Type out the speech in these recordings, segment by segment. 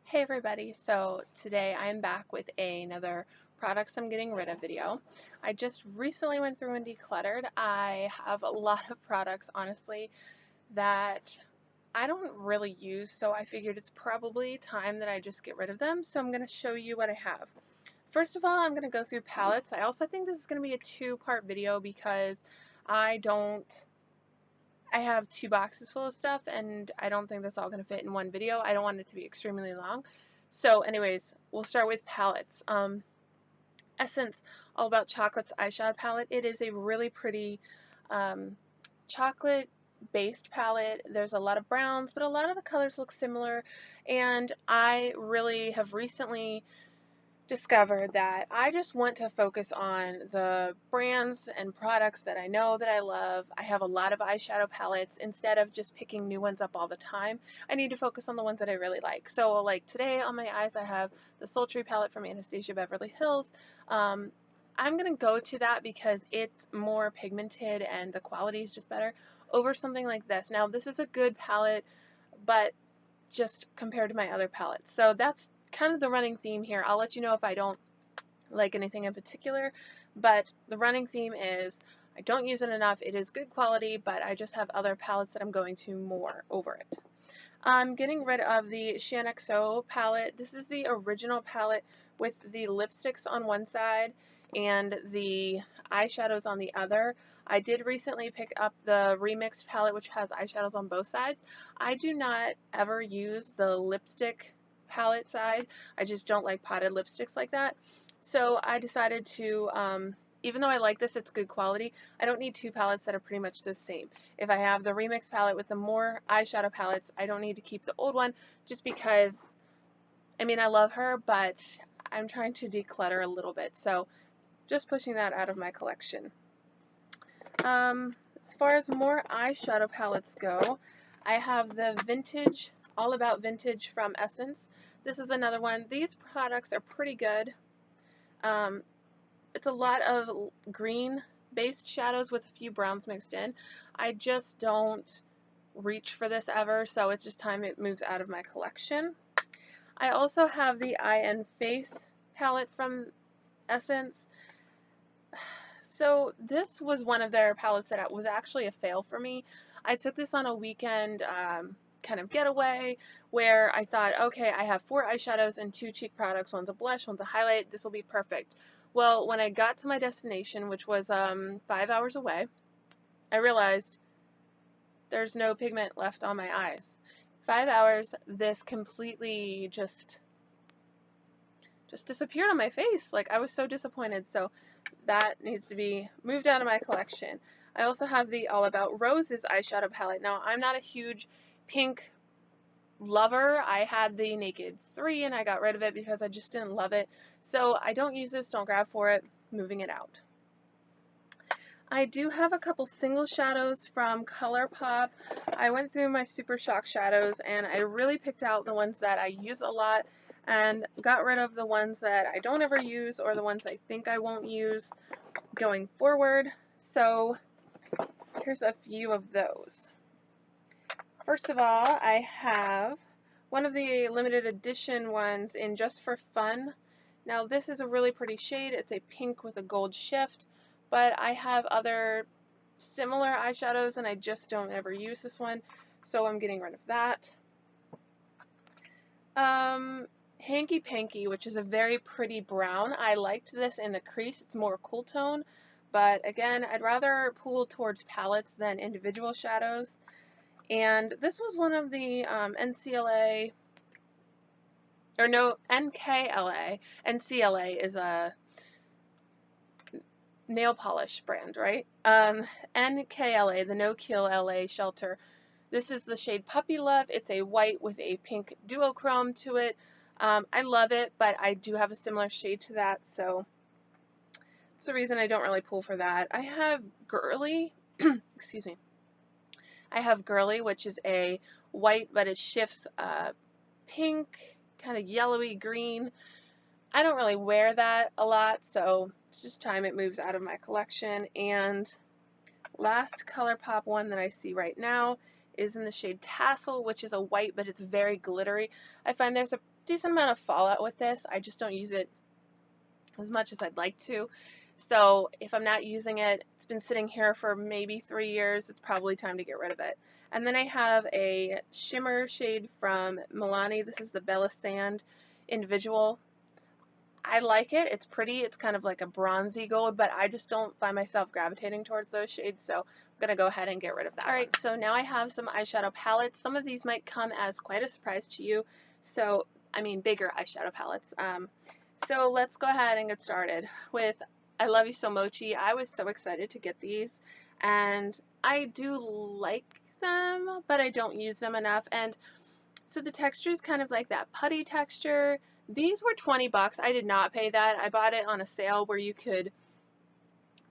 Hey everybody, so today I am back with another products I'm getting rid of video. I just recently went through and decluttered. I have a lot of products, honestly, that I don't really use, so I figured it's probably time that I just get rid of them, so I'm going to show you what I have. First of all, I'm going to go through palettes. I also think this is going to be a two-part video because I have two boxes full of stuff and I don't think that's all going to fit in one video. I don't want it to be extremely long. So anyways, we'll start with palettes. Essence All About Chocolate's eyeshadow palette. It is a really pretty chocolate based palette. There's a lot of browns, but a lot of the colors look similar, and I really have recently discovered that I just want to focus on the brands and products that I know that I love. I have a lot of eyeshadow palettes. Instead of just picking new ones up all the time, I need to focus on the ones that I really like. So like today on my eyes I have the Sultry palette from Anastasia Beverly Hills. I'm going to go to that because it's more pigmented and the quality is just better over something like this. Now this is a good palette, but just compared to my other palettes. So that's kind of the running theme here. I'll let you know if I don't like anything in particular, but the running theme is I don't use it enough. It is good quality, but I just have other palettes that I'm going to more over it. I'm getting rid of the XO palette. This is the original palette with the lipsticks on one side and the eyeshadows on the other. I did recently pick up the remixed palette, which has eyeshadows on both sides. I do not ever use the lipstick palette side. I just don't like potted lipsticks like that. So I decided to, even though I like this, it's good quality, I don't need two palettes that are pretty much the same. If I have the remix palette with the more eyeshadow palettes, I don't need to keep the old one just because, I mean, I love her, but I'm trying to declutter a little bit. So just pushing that out of my collection. As far as more eyeshadow palettes go, I have the Vintage, All About Vintage from Essence. This is another one. These products are pretty good. It's a lot of green-based shadows with a few browns mixed in. I just don't reach for this ever, so it's just time it moves out of my collection. I also have the Eye and Face palette from Essence. So this was one of their palettes that was actually a fail for me. I took this on a weekend kind of getaway where I thought, okay, I have 4 eyeshadows and 2 cheek products. One's a blush, one's a highlight. This will be perfect. Well, when I got to my destination, which was 5 hours away, I realized there's no pigment left on my eyes. 5 hours, this completely just disappeared on my face. Like, I was so disappointed. So that needs to be moved out of my collection. I also have the All About Roses eyeshadow palette. Now, I'm not a huge pink lover. I had the Naked 3 and I got rid of it because I just didn't love it. So I don't use this, don't grab for it, moving it out. I do have a couple single shadows from ColourPop. I went through my Super Shock shadows and I really picked out the ones that I use a lot and got rid of the ones that I don't ever use or the ones I think I won't use going forward. So here's a few of those. First of all, I have one of the limited edition ones in Just for Fun. Now this is a really pretty shade. It's a pink with a gold shift, but I have other similar eyeshadows and I just don't ever use this one, so I'm getting rid of that. Hanky Panky, which is a very pretty brown. I liked this in the crease. It's more cool tone, but again, I'd rather pull towards palettes than individual shadows. And this was one of the NCLA, or no, NKLA. NCLA is a nail polish brand, right? NKLA, the No Kill LA Shelter. This is the shade Puppy Love. It's a white with a pink duochrome to it. I love it, but I do have a similar shade to that, so that's the reason I don't really pull for that. I have Girly, excuse me. I have Girly, which is a white, but it shifts pink, kind of yellowy green. I don't really wear that a lot, so it's just time it moves out of my collection. And last ColourPop one that I see right now is in the shade Tassel, which is a white, but it's very glittery. I find there's a decent amount of fallout with this. I just don't use it as much as I'd like to. So if I'm not using it, it's been sitting here for maybe 3 years, it's probably time to get rid of it. And then I have a shimmer shade from Milani. This is the Bella Sand Individual. I like it. It's pretty. It's kind of like a bronzy gold, but I just don't find myself gravitating towards those shades, so I'm going to go ahead and get rid of that. Alright, so now I have some eyeshadow palettes. Some of these might come as quite a surprise to you, so, I mean bigger eyeshadow palettes. So let's go ahead and get started with I Love You So Mochi. I was so excited to get these, and I do like them, but I don't use them enough. And so the texture is kind of like that putty texture. These were 20 bucks. I did not pay that. I bought it on a sale where you could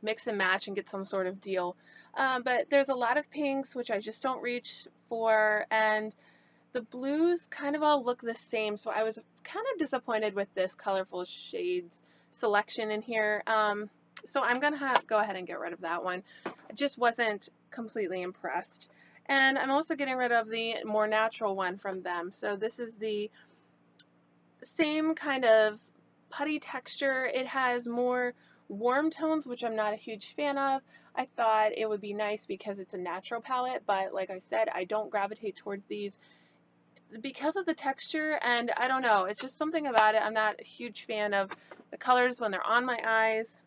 mix and match and get some sort of deal. But there's a lot of pinks, which I just don't reach for, and the blues kind of all look the same, so I was kind of disappointed with this colorful shades selection in here. So I'm going to go ahead and get rid of that one. I just wasn't completely impressed. And I'm also getting rid of the more natural one from them. So this is the same kind of putty texture. It has more warm tones, which I'm not a huge fan of. I thought it would be nice because it's a natural palette, but like I said, I don't gravitate towards these because of the texture, and I don't know, it's just something about it. I'm not a huge fan of the colors when they're on my eyes,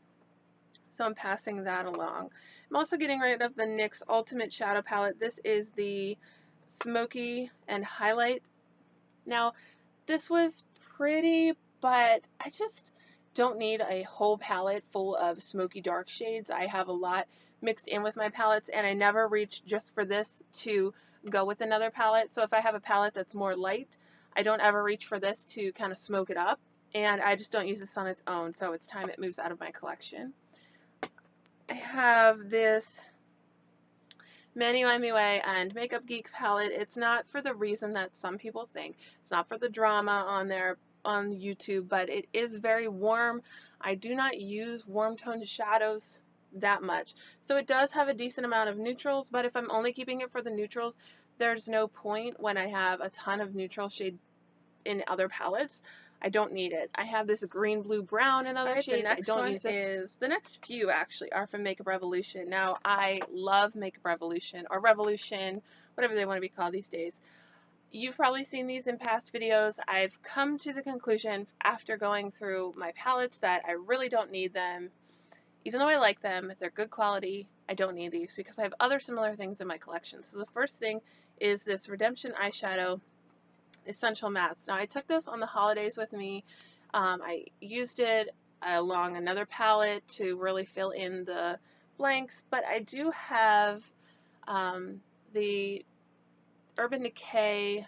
so I'm passing that along. I'm also getting rid of the NYX Ultimate Shadow Palette. This is the Smoky and Highlight. Now, this was pretty, but I just don't need a whole palette full of smoky dark shades. I have a lot mixed in with my palettes, and I never reach just for this to go with another palette. So if I have a palette that's more light, I don't ever reach for this to kind of smoke it up, and I just don't use this on its own, so it's time it moves out of my collection. I have this Many MUA and Makeup Geek palette. It's not for the reason that some people think. It's not for the drama on YouTube, but it is very warm. I do not use warm toned shadows that much. So it does have a decent amount of neutrals, but if I'm only keeping it for the neutrals, there's no point when I have a ton of neutral shade in other palettes. I don't need it. I have this green, blue, brown in other shades. I don't use it. The next few actually are from Makeup Revolution. Now, I love Makeup Revolution, or Revolution, whatever they want to be called these days. You've probably seen these in past videos. I've come to the conclusion after going through my palettes that I really don't need them. Even though I like them, if they're good quality, I don't need these because I have other similar things in my collection. So the first thing is this Redemption Eyeshadow Essential Mattes. Now I took this on the holidays with me. I used it along another palette to really fill in the blanks, but I do have the Urban Decay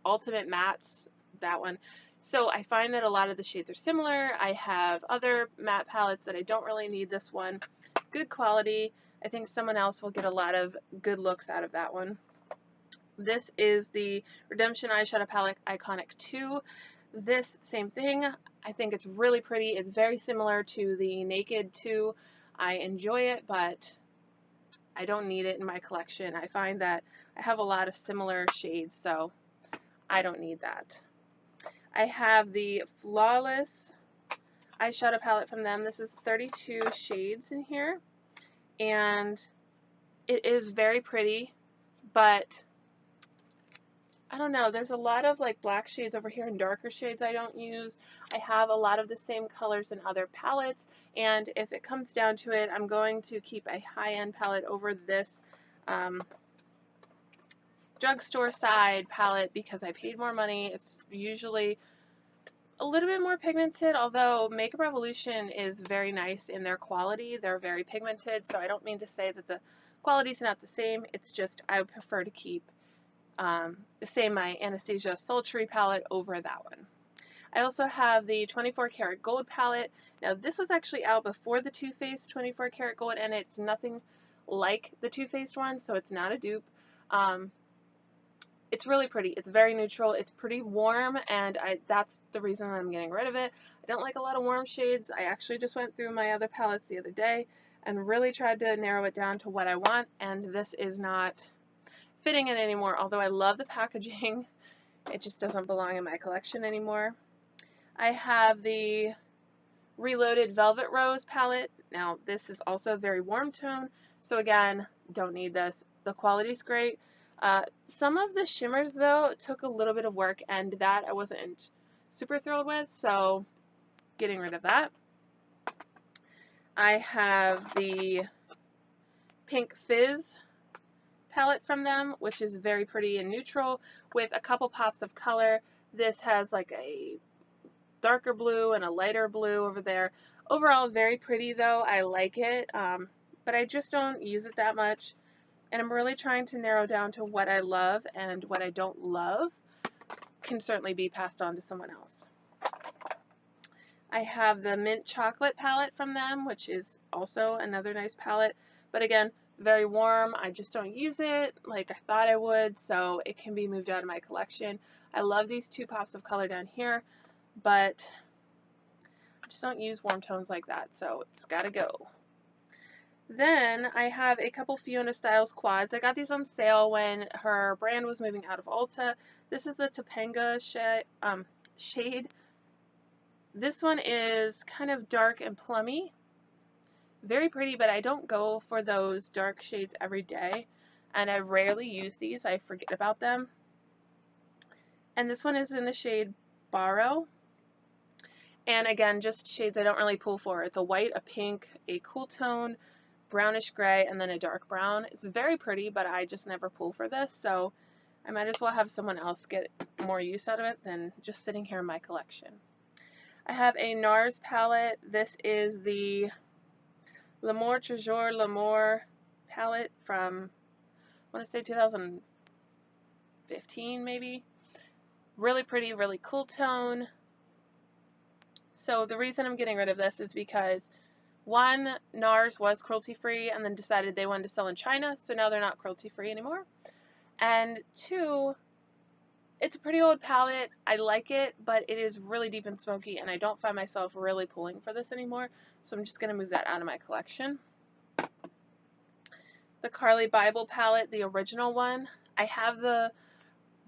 Ultimate Mattes, that one. So I find that a lot of the shades are similar. I have other matte palettes that I don't really need this one. Good quality. I think someone else will get a lot of good looks out of that one. This is the Redemption Eyeshadow Palette Iconic 2. This, same thing. I think it's really pretty. It's very similar to the Naked 2. I enjoy it, but I don't need it in my collection. I find that I have a lot of similar shades, so I don't need that. I have the Flawless eyeshadow palette from them. This is 32 shades in here, and it is very pretty, but I don't know, there's a lot of like black shades over here and darker shades I don't use. I have a lot of the same colors in other palettes, and if it comes down to it, I'm going to keep a high-end palette over this drugstore side palette because I paid more money. It's usually a little bit more pigmented, although Makeup Revolution is very nice in their quality. They're very pigmented, so I don't mean to say that the quality's not the same. It's just I would prefer to keep my Anastasia Sultry palette over that one. I also have the 24 karat gold palette. Now this was actually out before the Too Faced 24 karat gold, and it's nothing like the Too Faced one, so it's not a dupe. It's really pretty. It's very neutral. It's pretty warm, and that's the reason I'm getting rid of it. I don't like a lot of warm shades. I actually just went through my other palettes the other day and really tried to narrow it down to what I want, and this is not fitting it anymore. Although I love the packaging, It just doesn't belong in my collection anymore. I have the Reloaded Velvet Rose palette. Now this is also a very warm tone, so again, don't need this. The quality's great. Some of the shimmers though took a little bit of work, and that I wasn't super thrilled with, so getting rid of that. I have the pink Fizz palette from them, which is very pretty and neutral with a couple pops of color. This has like a darker blue and a lighter blue over there. Overall, very pretty though. I like it, but I just don't use it that much. And I'm really trying to narrow down to what I love, and what I don't love can certainly be passed on to someone else. I have the Mint Chocolate palette from them, which is also another nice palette, but again, very warm. I just don't use it like I thought I would, so it can be moved out of my collection. I love these two pops of color down here, but I just don't use warm tones like that, so it's gotta go. Then I have a couple Fiona Styles quads. I got these on sale when her brand was moving out of Ulta. This is the Topanga shade. This one is kind of dark and plummy. Very pretty, but I don't go for those dark shades every day, and I rarely use these. I forget about them. And this one is in the shade Borrow. And again, just shades I don't really pull for. It's a white, a pink, a cool tone, brownish gray, and then a dark brown. It's very pretty, but I just never pull for this, so I might as well have someone else get more use out of it than just sitting here in my collection. I have a Nars palette. This is the L'amour Toujours L'Amour palette from, I want to say 2015 maybe. Really pretty, really cool tone. So the reason I'm getting rid of this is because one, Nars was cruelty-free and then decided they wanted to sell in China, so now they're not cruelty-free anymore. And two, it's a pretty old palette. I like it, but it is really deep and smoky, and I don't find myself really pulling for this anymore, so I'm just going to move that out of my collection. The Carli Bybel palette, the original one. I have the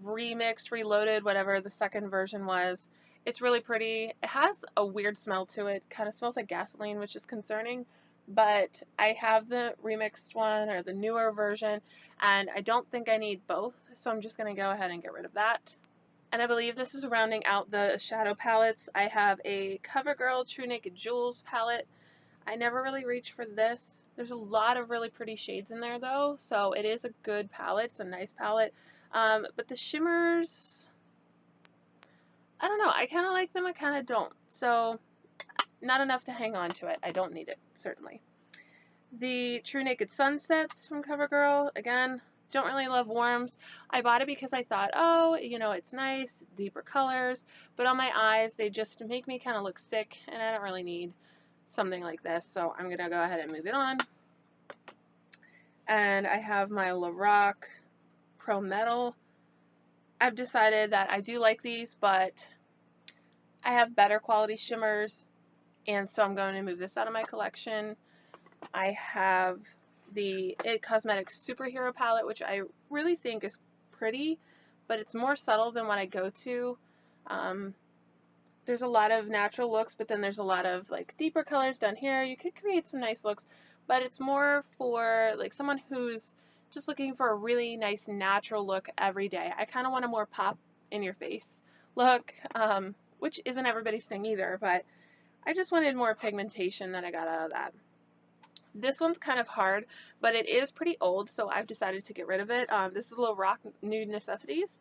remixed, reloaded, whatever the second version was. It's really pretty. It has a weird smell to it. Kind of smells like gasoline, which is concerning. But I have the remixed one, or the newer version, and I don't think I need both, so I'm just going to go ahead and get rid of that. And I believe this is rounding out the shadow palettes. I have a Covergirl True Naked Jules palette. I never really reach for this. There's a lot of really pretty shades in there though, so it is a good palette. It's a nice palette. But the shimmers, I don't know, I kind of like them, I kind of don't. So, not enough to hang on to it. I don't need it, certainly. The True Naked Sunsets from Covergirl, again, don't really love warms. I bought it because I thought, oh, you know, it's nice, deeper colors, but on my eyes, they just make me kind of look sick, and I don't really need something like this, so I'm going to go ahead and move it on. And I have my Lorac Pro Metal. I've decided that I do like these, but I have better quality shimmers, and so I'm going to move this out of my collection. I have the It Cosmetics Superhero palette, which I really think is pretty, but it's more subtle than what I go to. There's a lot of natural looks, but then there's a lot of like deeper colors down here. You could create some nice looks, but it's more for like someone who's just looking for a really nice natural look every day. I kind of want a more pop in your face look, which isn't everybody's thing either, but I just wanted more pigmentation that I got out of that. This one's kind of hard, but it is pretty old, so I've decided to get rid of it. This is Lorac Nude Necessities.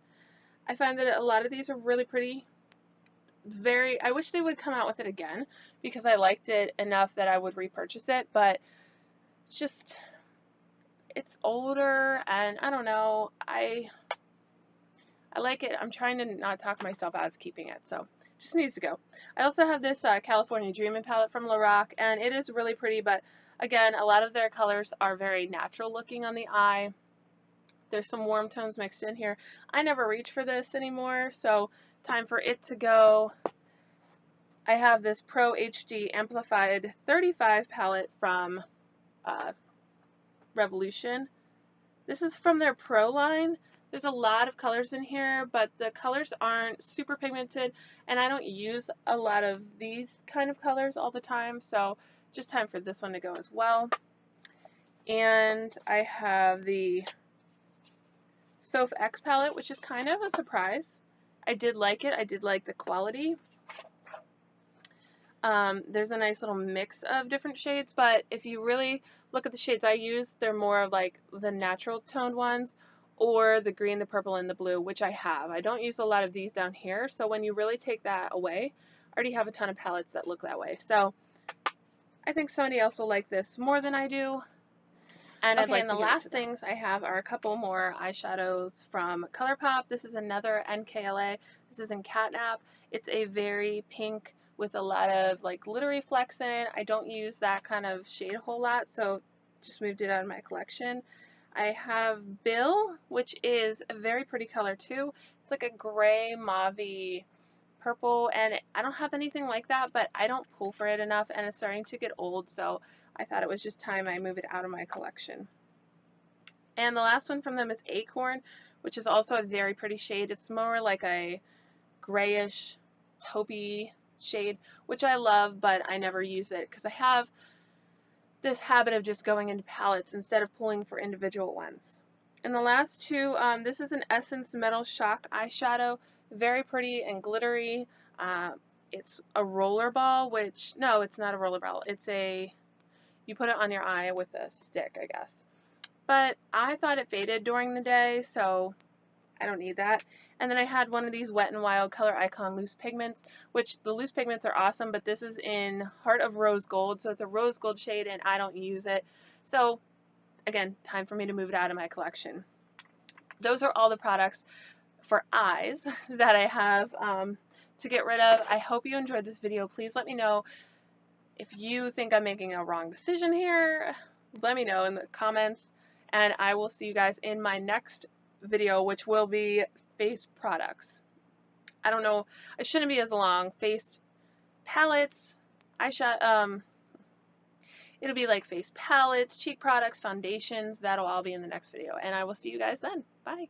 I find that a lot of these are really pretty. I wish they would come out with it again because I liked it enough that I would repurchase it, but it's just, it's older, and I don't know, I like it. I'm trying to not talk myself out of keeping it, so it just needs to go. I also have this California Dreamin' palette from Lorac, and it is really pretty, but again, a lot of their colors are very natural looking on the eye. There's some warm tones mixed in here. I never reach for this anymore, so time for it to go. I have this Pro HD Amplified 35 palette from Revolution. This is from their Pro line. There's a lot of colors in here, but the colors aren't super pigmented, and I don't use a lot of these kind of colors all the time, so just time for this one to go as well. And I have the Soph X palette, which is kind of a surprise. I did like it. I did like the quality. There's a nice little mix of different shades, but if you really look at the shades I use, they're more of like the natural toned ones, or the green, the purple, and the blue, which I have. I don't use a lot of these down here, so when you really take that away, I already have a ton of palettes that look that way. So I think somebody else will like this more than I do. And okay, and the last things I have are a couple more eyeshadows from ColourPop. This is another NKLA. This is in Catnap. It's a very pink with a lot of like glittery flecks in it. I don't use that kind of shade a whole lot, so just moved it out of my collection. I have Bybel, which is a very pretty color too. It's like a gray mauve-y purple, and I don't have anything like that, but I don't pull for it enough, and it's starting to get old, so I thought it was just time I move it out of my collection. And the last one from them is Acorn, which is also a very pretty shade. It's more like a grayish taupey shade, which I love, but I never use it because I have this habit of just going into palettes instead of pulling for individual ones. And the last two, this is an Essence Metal Shock eyeshadow, very pretty and glittery. It's a roller ball, which, no, it's not a roller ball. It's a, you put it on your eye with a stick, I guess. But I thought it faded during the day, so I don't need that. And then I had one of these Wet n Wild Color Icon loose pigments, which the loose pigments are awesome, but this is in Heart of Rose Gold, so it's a rose gold shade, and I don't use it. So again, time for me to move it out of my collection. Those are all the products for eyes that I have to get rid of. I hope you enjoyed this video. Please let me know if you think I'm making a wrong decision here. Let me know in the comments, and I will see you guys in my next video, which will be face products. I don't know, it shouldn't be as long. Face palettes, eyeshadow, it'll be like face palettes, cheek products, foundations. That'll all be in the next video, and I will see you guys then. Bye.